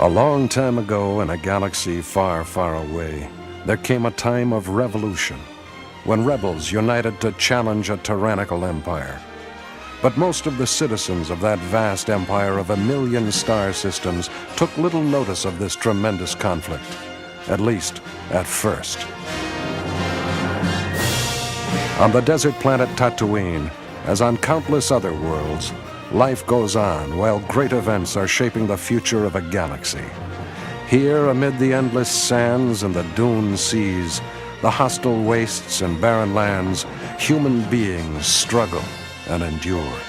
A long time ago, in a galaxy far, far away, there came a time of revolution, when rebels united to challenge a tyrannical empire. But most of the citizens of that vast empire of 1,000,000 star systems took little notice of this tremendous conflict, at least at first. On the desert planet Tatooine, as on countless other worlds, life goes on while great events are shaping the future of a galaxy. Here, amid the endless sands and the dune seas, the hostile wastes and barren lands, human beings struggle and endure.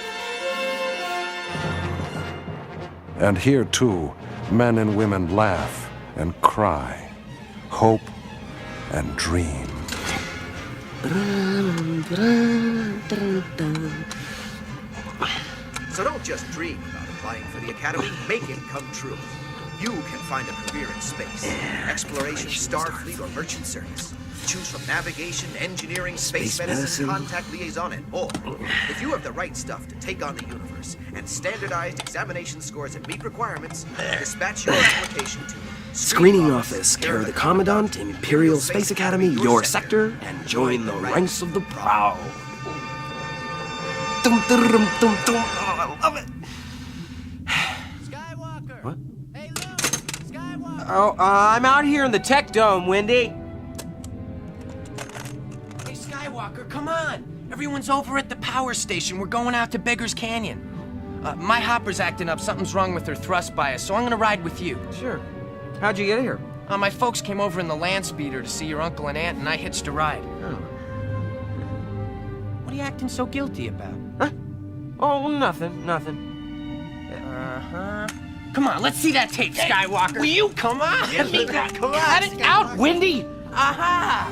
And here, too, men and women laugh and cry, hope and dream. So don't just dream about applying for the Academy, make it come true. You can find a career in space, exploration, Starfleet, or merchant service. Choose from navigation, engineering, space medicine, contact liaison, and more. If you have the right stuff to take on the universe and standardized examination scores that meet requirements, dispatch your application to Screening Office, care of the Commandant, Imperial Space Academy, your sector, and join the ranks of the proud. Dum, dum, dum, dum, dum. Oh, I love it. Skywalker! What? Hey, Luke! Skywalker! Oh, I'm out here in the Tech Dome, Wendy. Hey, Skywalker, come on! Everyone's over at the power station. We're going out to Beggar's Canyon. My hopper's acting up. Something's wrong with her thrust bias, so I'm gonna ride with you. Sure. How'd you get here? My folks came over in the land speeder to see your uncle and aunt, and I hitched a ride. Oh. What are you acting so guilty about? Huh? Oh, nothing. Uh-huh. Come on, let's see that tape, Skywalker. Will you come on? Give me that. Come on, Cut it out, Skywalker. Wendy. Aha!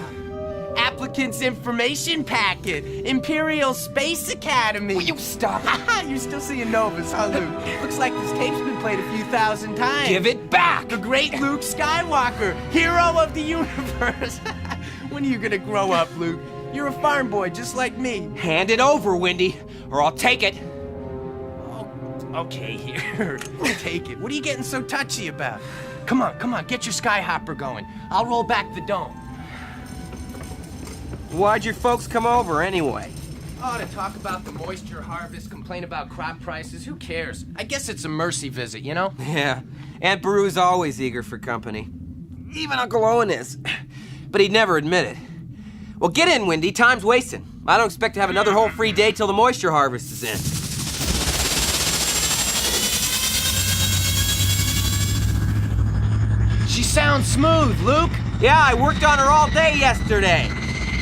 Applicant's information packet. Imperial Space Academy. Will you stop? You're still seeing Novas, huh, Luke? Looks like this tape's been played a few thousand times. Give it back! The great Luke Skywalker, hero of the universe. When are you gonna grow up, Luke? You're a farm boy just like me. Hand it over, Wendy, or I'll take it. Oh, okay, here. Take it. What are you getting so touchy about? Come on, get your skyhopper going. I'll roll back the dome. Why'd your folks come over, anyway? Oh, to talk about the moisture harvest, complain about crop prices, who cares? I guess it's a mercy visit, you know? Yeah, Aunt Beru's always eager for company. Even Uncle Owen is. But he'd never admit it. Well, get in, Wendy. Time's wasting. I don't expect to have another whole free day till the moisture harvest is in. She sounds smooth, Luke. Yeah, I worked on her all day yesterday.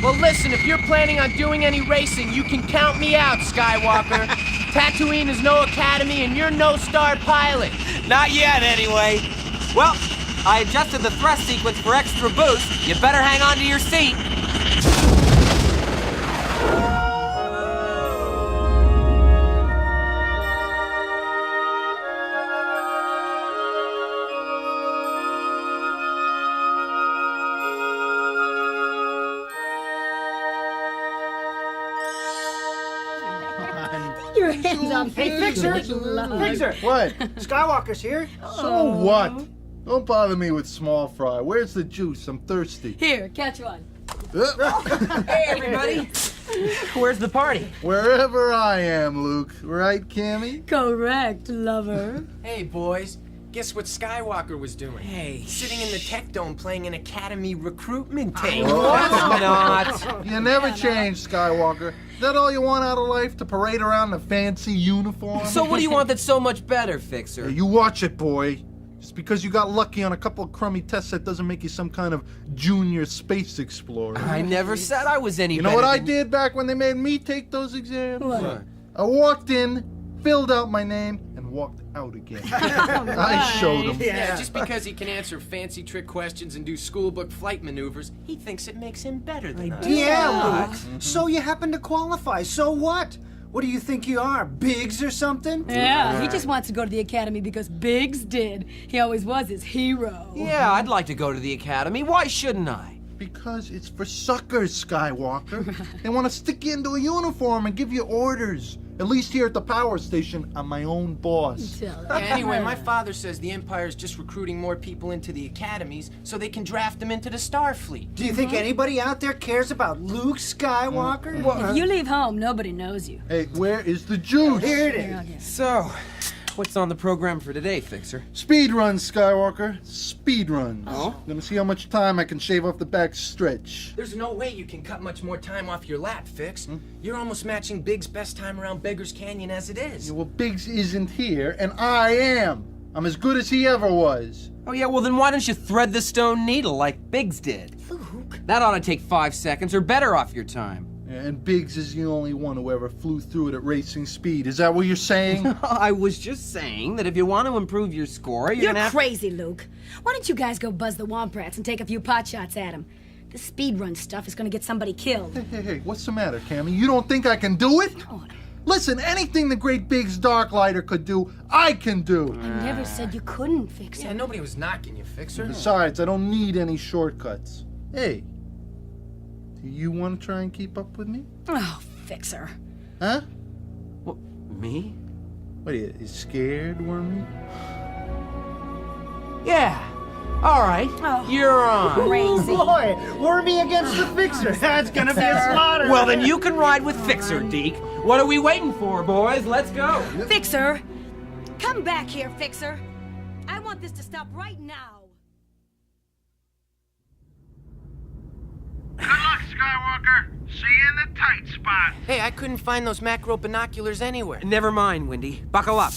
Well, listen, if you're planning on doing any racing, you can count me out, Skywalker. Tatooine is no academy, and you're no star pilot. Not yet, anyway. Well, I adjusted the thrust sequence for extra boost. You better hang on to your seat. Your hands off. Hey, Fixer! Fixer! What? Skywalker's here. So what? Don't bother me with small fry. Where's the juice? I'm thirsty. Here, catch one. Hey, everybody. Where's the party? Wherever I am, Luke. Right, Cammy? Correct, lover. Hey, boys. Guess what Skywalker was doing? Hey. Sitting in the Tech Dome playing an Academy recruitment tape. Not. You never change, Skywalker. Is that all you want out of life? To parade around in a fancy uniform? So what do you want that's so much better, Fixer? You watch it, boy. Just because you got lucky on a couple of crummy tests, that doesn't make you some kind of junior space explorer. I never said I was any You know better what I than did back when they made me take those exams? What? I walked in, filled out my name, and walked out again. I showed him. Yeah, just because he can answer fancy trick questions and do schoolbook flight maneuvers, he thinks it makes him better than us. Yeah, Luke. So you happen to qualify. So what? What do you think you are, Biggs or something? Yeah, he just wants to go to the academy because Biggs did. He always was his hero. Yeah, I'd like to go to the academy. Why shouldn't I? Because it's for suckers, Skywalker. They want to stick you into a uniform and give you orders. At least here at the power station, I'm my own boss. Anyway, my father says the Empire's just recruiting more people into the academies so they can draft them into the Starfleet. Do you think anybody out there cares about Luke Skywalker? If you leave home, nobody knows you. Hey, where is the juice? Here it Here, is. I'll get it. So, what's on the program for today, Fixer? Speed runs, Skywalker. Speed runs. Oh? Gonna see how much time I can shave off the back stretch. There's no way you can cut much more time off your lap, Fix. You're almost matching Big's best time around Beggar's Canyon as it is. Yeah, well, Biggs isn't here, and I am. I'm as good as he ever was. Oh yeah, well then why don't you thread the stone needle like Biggs did? Luke. That ought to take 5 seconds or better off your time. And Biggs is the only one who ever flew through it at racing speed. Is that what you're saying? I was just saying that if you want to improve your score, you're You're gonna have crazy, Luke. Why don't you guys go buzz the Womprats and take a few pot shots at him? This speed run stuff is gonna get somebody killed. Hey, what's the matter, Cammy? You don't think I can do it? Oh, Listen, anything the great Biggs Darklighter could do, I can do. I never said you couldn't fix Yeah, it. nobody was knocking you, Fixer. Besides, I don't need any shortcuts. Hey, do you want to try and keep up with me? Oh, Fixer. Huh? What, me? What are you scared, Wormy? Yeah. All right. Oh. You're on. Crazy. Boy, Wormy against the Fixer. That's gonna be a slaughter. Well then you can ride with Fixer, Deke. What are we waiting for, boys? Let's go. Fixer! Come back here, Fixer. I want this to stop right now. Good luck, Skywalker. See you in the tight spot. Hey, I couldn't find those macro binoculars anywhere. Never mind, Windy. Buckle up.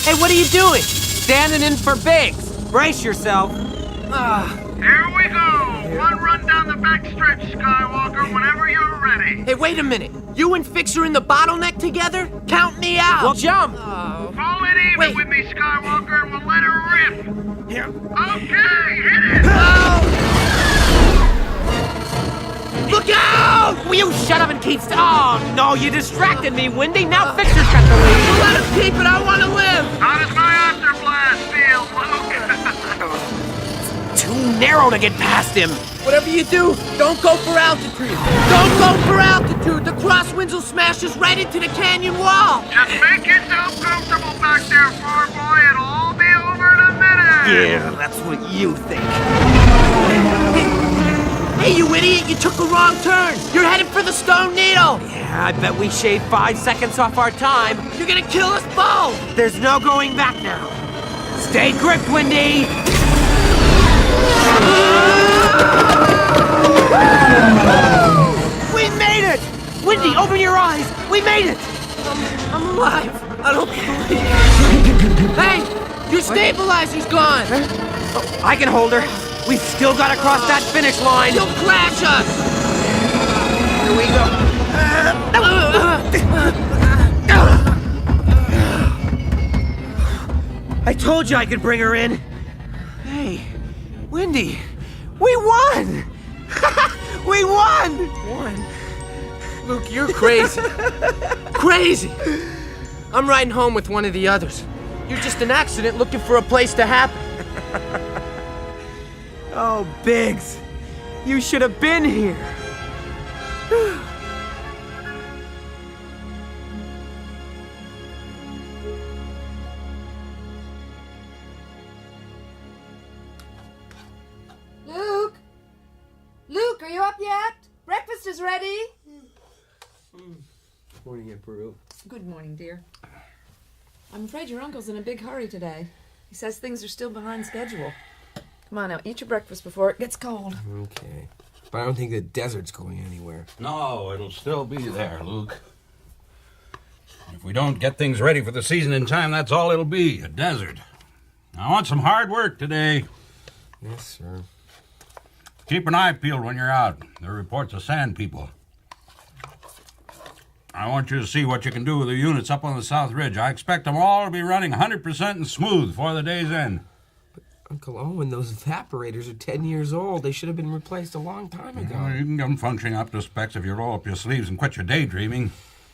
Hey, what are you doing? Standing in for Biggs. Brace yourself. Here we go. One run down the backstretch, Skywalker, whenever you're ready. Hey, wait a minute. You and Fixer in the bottleneck together? Count me out. Well, jump. Fall in even Wait. with me, Skywalker, and we'll let her rip. Here. Okay, hit it. Look out! Will you shut up and keep still? Oh, no, you distracted me, Windy. Now Fixer's got the lead. Let him keep it. I want to live. How does my afterblast feel, Luke? Too narrow to get past him. Whatever you do, don't go for altitude. Don't go for altitude. The crosswinds will smash us right into the canyon wall. Just make yourself comfortable back there, far boy. It'll all be over in a minute. Yeah, that's what you think. Hey, you idiot, you took a wrong turn. You're headed for the Stone Needle. Yeah, I bet we shaved 5 seconds off our time. You're gonna kill us both. There's no going back now. Stay gripped, Windy. We made it! Windy, open your eyes. We made it. I'm alive. I don't believe it. Hey, your stabilizer's gone. I can hold her. We've still got to cross that finish line. You'll crash us. Here we go. I told you I could bring her in. Hey, Windy, we won! We won! Luke, you're crazy. Crazy. I'm riding home with one of the others. You're just an accident looking for a place to happen. Oh, Biggs, you should have been here. Luke? Luke, are you up yet? Breakfast is ready. Morning, Emperor. Good morning, dear. I'm afraid your uncle's in a big hurry today. He says things are still behind schedule. Come on now, eat your breakfast before it gets cold. Okay. But I don't think the desert's going anywhere. No, it'll still be there, Luke. If we don't get things ready for the season in time, that's all it'll be, a desert. I want some hard work today. Yes, sir. Keep an eye peeled when you're out. There are reports of sand people. I want you to see what you can do with the units up on the South Ridge. I expect them all to be running 100% and smooth before the day's end. Uncle Owen, those evaporators are 10 years old. They should have been replaced a long time ago. Well, you can get them functioning up to specs if you roll up your sleeves and quit your daydreaming.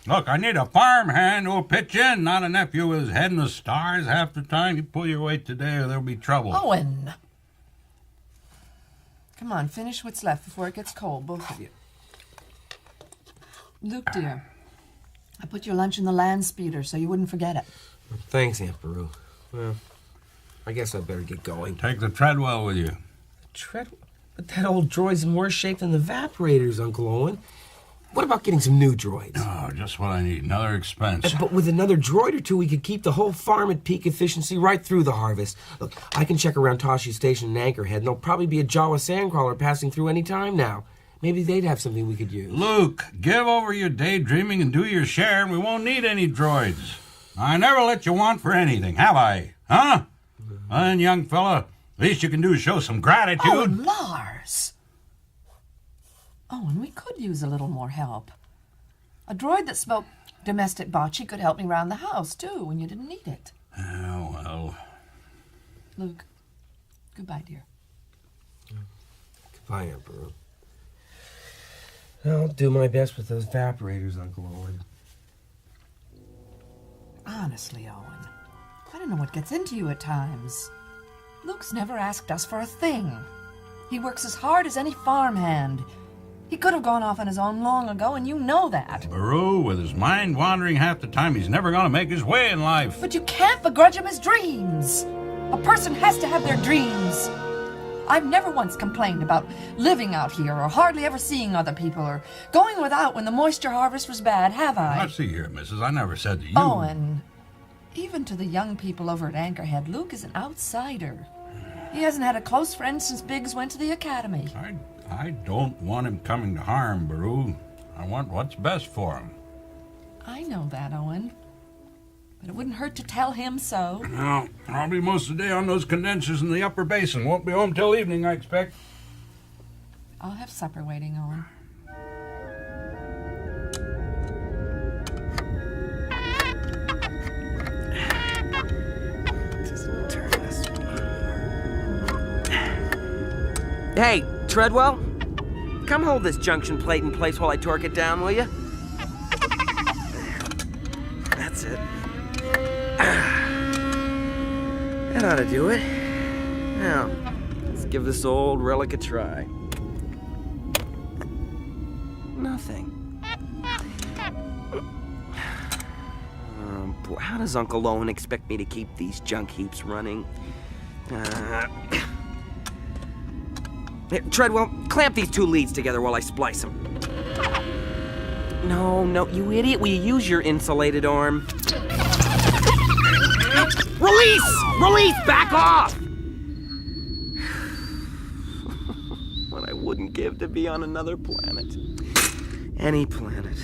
Look, I need a farmhand who'll pitch in, not a nephew with his head in the stars half the time. You pull your weight today or there'll be trouble. Owen! Come on, finish what's left before it gets cold, both of you. Luke, dear, I put your lunch in the land speeder so you wouldn't forget it. Thanks, Aunt Beru. Well, I guess I better get going. Take the Treadwell with you. Treadwell? But that old droid's in worse shape than the evaporators, Uncle Owen. What about getting some new droids? Oh, just what I need. Another expense. But with another droid or two, we could keep the whole farm at peak efficiency right through the harvest. Look, I can check around Toshi Station and Anchorhead, and there'll probably be a Jawa sandcrawler passing through any time now. Maybe they'd have something we could use. Luke, give over your daydreaming and do your share, and we won't need any droids. I never let you want for anything, have I? Huh? Well, then, young fella, least you can do is show some gratitude. Oh, Lars! Oh, and we could use a little more help. A droid that spoke domestic bocce could help me around the house, too, when you didn't need it. Oh, well. Luke, goodbye, dear. Goodbye, Aunt Beru. I'll do my best with those evaporators, Uncle Owen. Honestly, Owen, I don't know what gets into you at times. Luke's never asked us for a thing. He works as hard as any farmhand. He could have gone off on his own long ago, and you know that. Beru, with his mind wandering half the time, he's never going to make his way in life. But you can't begrudge him his dreams. A person has to have their dreams. I've never once complained about living out here or hardly ever seeing other people or going without when the moisture harvest was bad, have I? Now, see here, missus, I never said to you. Oh, and even to the young people over at Anchorhead, Luke is an outsider. He hasn't had a close friend since Biggs went to the academy. I don't want him coming to harm, Beru. I want what's best for him. I know that, Owen. But it wouldn't hurt to tell him so. No, I'll be most of the day on those condensers in the upper basin. Won't be home till evening, I expect. I'll have supper waiting, Owen. Hey, Treadwell, come hold this junction plate in place while I torque it down, will you? That's it. That ought to do it. Now, let's give this old relic a try. Nothing. Boy, how does Uncle Owen expect me to keep these junk heaps running? Here, Treadwell, clamp these two leads together while I splice them. No, you idiot. Will you use your insulated arm? Release! Release! Back off! What I wouldn't give to be on another planet. Any planet.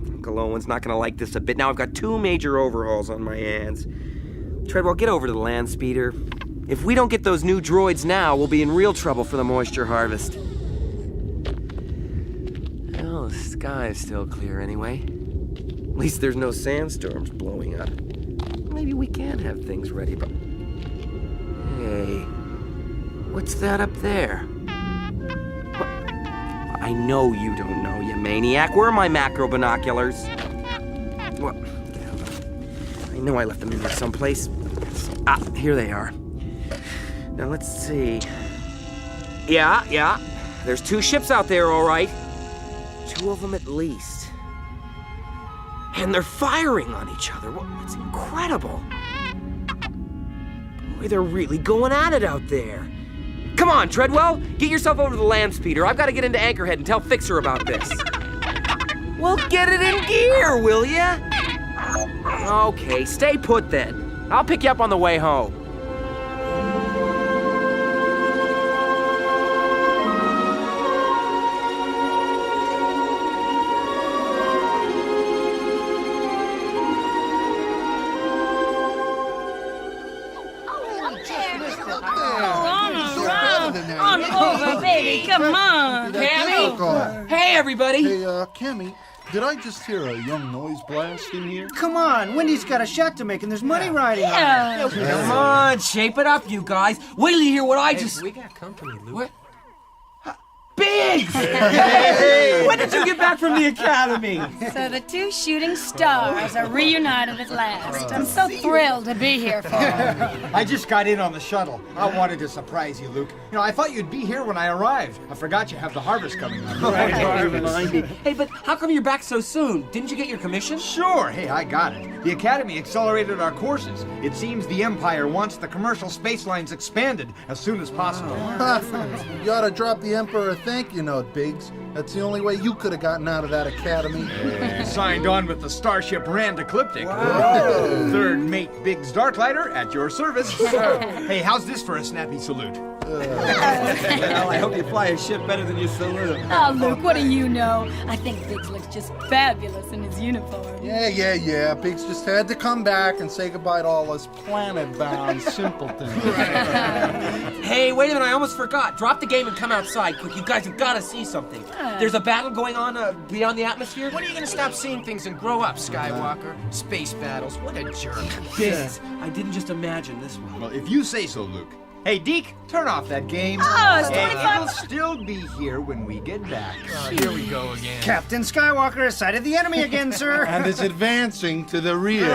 Uncle Owen's not gonna like this a bit. Now I've got two major overhauls on my hands. Treadwell, get over to the land speeder. If we don't get those new droids now, we'll be in real trouble for the moisture harvest. Well, the sky is still clear anyway. At least there's no sandstorms blowing up. Maybe we can have things ready, but... Hey, what's that up there? What? I know you don't know, you maniac. Where are my macro binoculars? Well, I know I left them in there someplace. Ah, here they are. Now, let's see. Yeah. There's two ships out there, all right. Two of them at least. And they're firing on each other. Well, it's incredible. Boy, they're really going at it out there. Come on, Treadwell. Get yourself over to the land speeder. I've got to get into Anchorhead and tell Fixer about this. Well, get it in gear, will ya? Okay, stay put then. I'll pick you up on the way home. On over, baby, come on. Cammy! Hey, everybody! Hey, Cammy, did I just hear a young noise blast in here? Come on, Wendy's got a shot to make and there's money riding on it. Come on, shape it up, you guys. Wait till you hear what I just... We got company, Luke. What? Big! Biggs! When did you get back from the academy? So the two shooting stars are reunited at last. I'm so thrilled to be here for them. I just got in on the shuttle. I wanted to surprise you, Luke. You know, I thought you'd be here when I arrived. I forgot you have the harvest coming up. Hey, but how come you're back so soon? Didn't you get your commission? Sure. Hey, I got it. The Academy accelerated our courses. It seems the Empire wants the commercial space lines expanded as soon as possible. You ought to drop the Emperor a thank you note, Biggs. That's the only way you could have gotten out of that academy. Signed on with the Starship Rand Ecliptic. Third mate Biggs Darklighter at your service. Hey, how's this for a snappy salute? Well, I hope you fly a ship better than you salute him. Oh, Luke, what do you know? I think Biggs looks just fabulous in his uniform. Yeah. Biggs just had to come back and say goodbye to all us planet-bound simpletons. Hey, wait a minute, I almost forgot. Drop the game and come outside, quick. You guys have got to see something. There's a battle going on beyond the atmosphere. When are you gonna stop seeing things and grow up, Skywalker? Space battles, what a jerk. Yes, I didn't just imagine this one. Well, if you say so, Luke. Hey, Deke, turn off that game. Oh, it's And 25 it'll still be here when we get back. Here we go again. Captain Skywalker has sighted the enemy again, sir. And is advancing to the rear.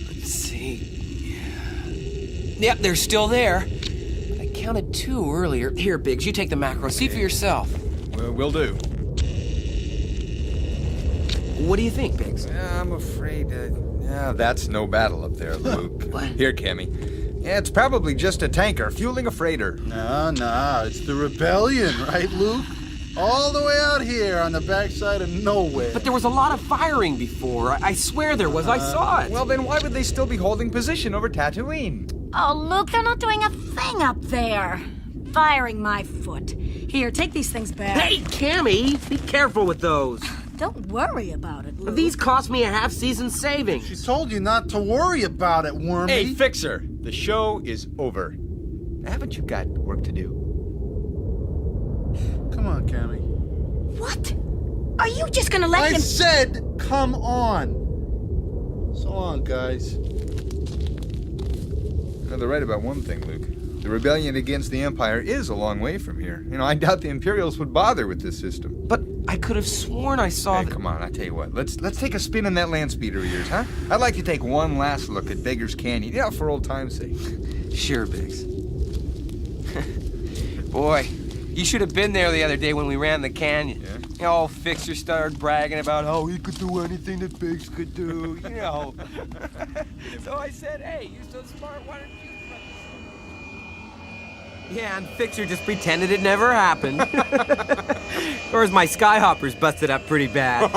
Let's see. Yep, they're still there. But I counted 2 earlier. Here, Biggs, you take the macro. See for yourself. Will do. What do you think, Biggs? I'm afraid that's no battle up there, Luke. What? Here, Cammy. Yeah, it's probably just a tanker fueling a freighter. No, it's the rebellion, right, Luke? All the way out here on the backside of nowhere. But there was a lot of firing before. I swear there was. I saw it. Well, then why would they still be holding position over Tatooine? Oh, Luke, they're not doing a thing up there. Firing my foot. Here, take these things back. Hey, Cammy, be careful with those. Don't worry about it, Luke. These cost me a half-season savings. She told you not to worry about it, Wormy. Hey, Fixer, the show is over. Haven't you got work to do? Come on, Cammy. What? Are you just gonna let I him... said, come on. So long, guys. They're right about one thing, Luke. The rebellion against the Empire is a long way from here. You know, I doubt the Imperials would bother with this system. But I could have sworn I saw Hey, come on, I tell you what. Let's take a spin in that land speeder of yours, huh? I'd like to take one last look at Beggar's Canyon. Yeah, for old time's sake. Sure, Biggs. Boy, you should have been there the other day when we ran the canyon. Yeah? You know, old Fixer started bragging about how he could do anything that Biggs could do, you know. So I said, hey, you're so smart, why don't you... Yeah, and Fixer just pretended it never happened. Or is my skyhoppers busted up pretty bad?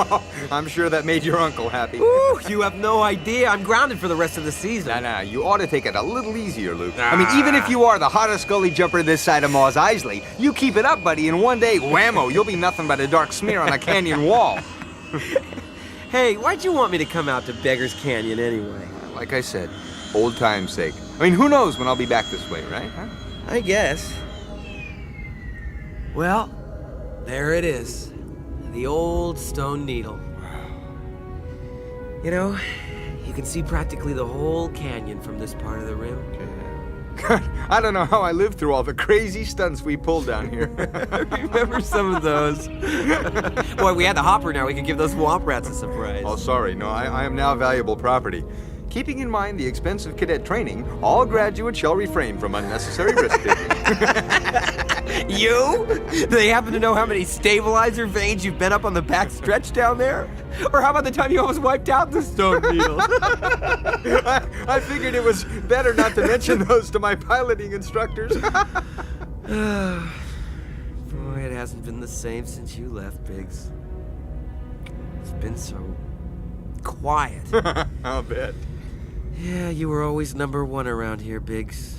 I'm sure that made your uncle happy. Ooh, you have no idea. I'm grounded for the rest of the season. Nah, you ought to take it a little easier, Luke. I mean, even if you are the hottest gully jumper this side of Mos Eisley, you keep it up, buddy, and one day, whammo, you'll be nothing but a dark smear on a canyon wall. Hey, why'd you want me to come out to Beggar's Canyon anyway? Like I said, old time's sake. I mean, who knows when I'll be back this way, right? Huh? I guess. Well, there it is. The old stone needle. You know, you can see practically the whole canyon from this part of the rim. God, I don't know how I lived through all the crazy stunts we pulled down here. I remember some of those. Boy, we had the hopper now. We could give those womp rats a surprise. Oh, sorry. No, I am now valuable property. Keeping in mind the expense of cadet training, all graduates shall refrain from unnecessary risk-taking. You? Do they happen to know how many stabilizer veins you've been up on the back stretch down there? Or how about the time you almost wiped out the stone needle? I figured it was better not to mention those to my piloting instructors. Boy, it hasn't been the same since you left, Biggs. It's been so quiet. I'll bet. Yeah, you were always number one around here, Biggs.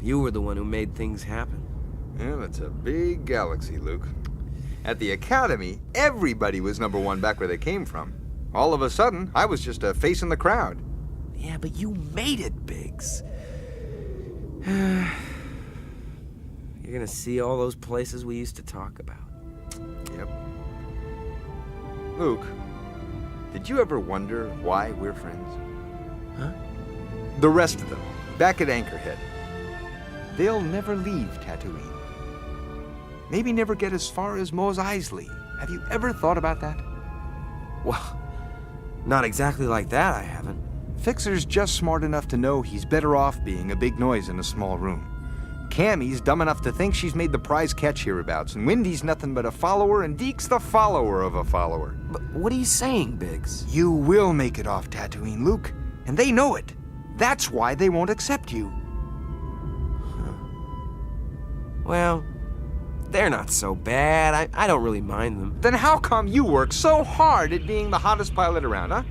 You were the one who made things happen. Yeah, that's a big galaxy, Luke. At the Academy, everybody was number one back where they came from. All of a sudden, I was just a face in the crowd. Yeah, but you made it, Biggs. You're gonna see all those places we used to talk about. Yep. Luke, did you ever wonder why we're friends? Huh? The rest of them, back at Anchorhead. they'll never leave Tatooine. Maybe never get as far as Mos Eisley. Have you ever thought about that? Well, not exactly like that, I haven't. Fixer's just smart enough to know he's better off being a big noise in a small room. Cammy's dumb enough to think she's made the prize catch hereabouts, and Wendy's nothing but a follower, and Deke's the follower of a follower. But what are you saying, Biggs? You will make it off Tatooine, Luke, and they know it. That's why they won't accept you. Well, they're not so bad. I don't really mind them. Then how come you work so hard at being the hottest pilot around, huh?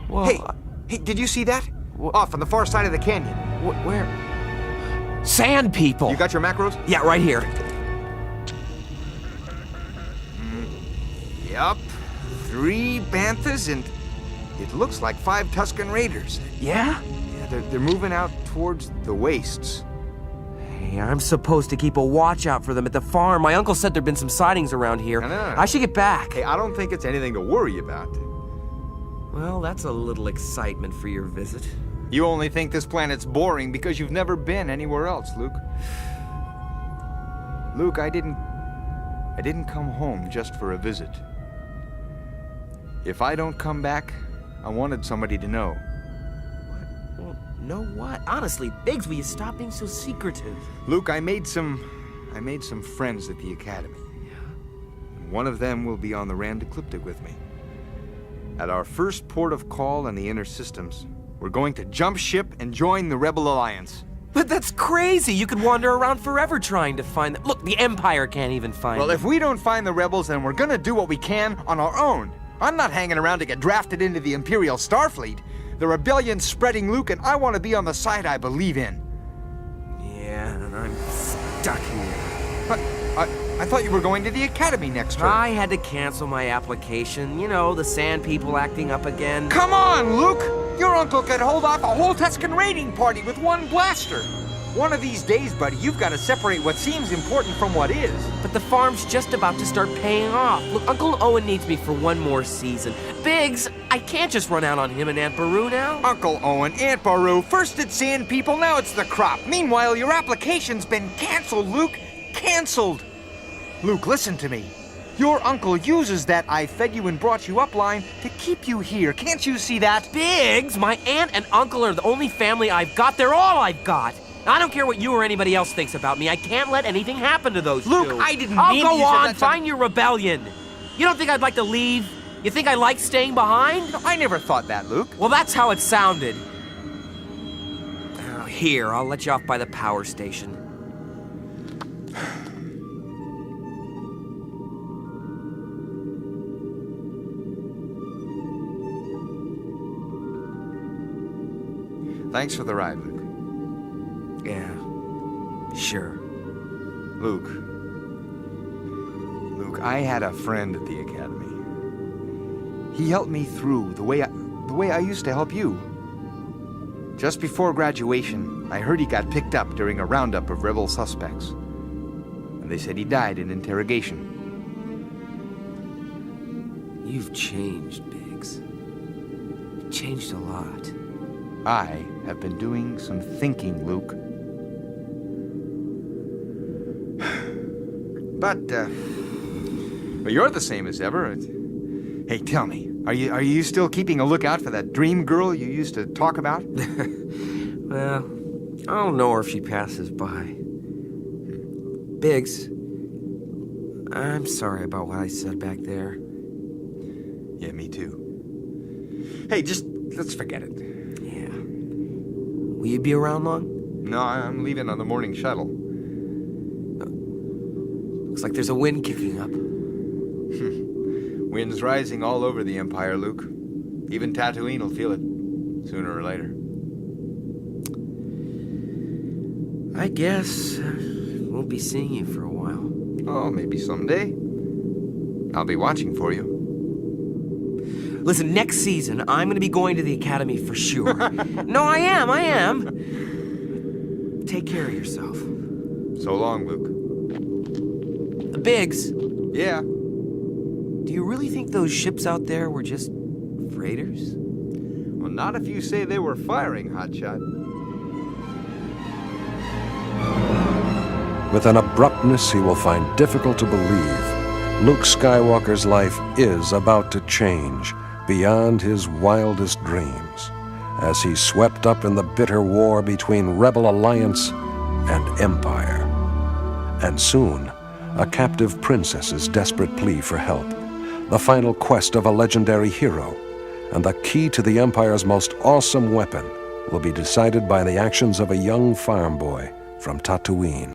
Well, Hey, did you see that? Off on the far side of the canyon. Where? Sand people! You got your macros? Yeah, right here. Yup. 3 banthas and it looks like 5 Tusken Raiders. Yeah? Yeah, they're moving out towards the wastes. Hey, I'm supposed to keep a watch out for them at the farm. My uncle said there'd been some sightings around here. No. I should get back. Hey, I don't think it's anything to worry about. Well, that's a little excitement for your visit. You only think this planet's boring because you've never been anywhere else, Luke. Luke, I didn't come home just for a visit. If I don't come back, I wanted somebody to know. Well, know what? Honestly, Biggs, will you stop being so secretive? Luke, I made some friends at the Academy. Yeah. One of them will be on the Ram Ecliptic with me. At our first port of call in the inner systems, we're going to jump ship and join the Rebel Alliance. But that's crazy! You could wander around forever trying to find them. Look, the Empire can't even find them. Well, if we don't find the rebels, then we're gonna do what we can on our own. I'm not hanging around to get drafted into the Imperial Starfleet. The rebellion's spreading, Luke, and I want to be on the side I believe in. Yeah, and I'm stuck here. But I thought you were going to the Academy next term. I had to cancel my application. You know, the Sand People acting up again. Come on, Luke! Your uncle could hold off a whole Tusken raiding party with one blaster. One of these days, buddy, you've got to separate what seems important from what is. But the farm's just about to start paying off. Look, Uncle Owen needs me for one more season. Biggs, I can't just run out on him and Aunt Beru now. Uncle Owen, Aunt Beru, first it's Sand People, now it's the crop. Meanwhile, your application's been canceled, Luke. Canceled. Luke, listen to me. Your uncle uses that I fed you and brought you up line to keep you here. Can't you see that? Biggs, my aunt and uncle are the only family I've got. They're all I've got. I don't care what you or anybody else thinks about me. I can't let anything happen to those Luke, two. I didn't I'll mean go you on, said that find your rebellion. You don't think I'd like to leave? You think I like staying behind? No, I never thought that, Luke. Well, that's how it sounded. Here, I'll let you off by the power station. Thanks for the ride, Luke. Yeah, sure. Luke, I had a friend at the Academy. He helped me through the way I used to help you. Just before graduation, I heard he got picked up during a roundup of rebel suspects. And they said he died in interrogation. You've changed, Biggs. You've changed a lot. I have been doing some thinking, Luke. But you're the same as ever. Hey, tell me, are you still keeping a lookout for that dream girl you used to talk about? Well, I don't know her if she passes by. Biggs, I'm sorry about what I said back there. Yeah, me too. Hey, just let's forget it. Yeah. Will you be around long? No, I'm leaving on the morning shuttle. Looks like there's a wind kicking up. Wind's rising all over the Empire, Luke. Even Tatooine will feel it, sooner or later. I guess won't be seeing you for a while. Oh, maybe someday. I'll be watching for you. Listen, next season, I'm going to be going to the Academy for sure. No, I am. Take care of yourself. So long, Luke. Biggs. Yeah? Do you really think those ships out there were just freighters? Well, not if you say they were firing, Hotshot. With an abruptness he will find difficult to believe, Luke Skywalker's life is about to change beyond his wildest dreams as he's swept up in the bitter war between Rebel Alliance and Empire. And soon, a captive princess's desperate plea for help, the final quest of a legendary hero, and the key to the Empire's most awesome weapon will be decided by the actions of a young farm boy from Tatooine.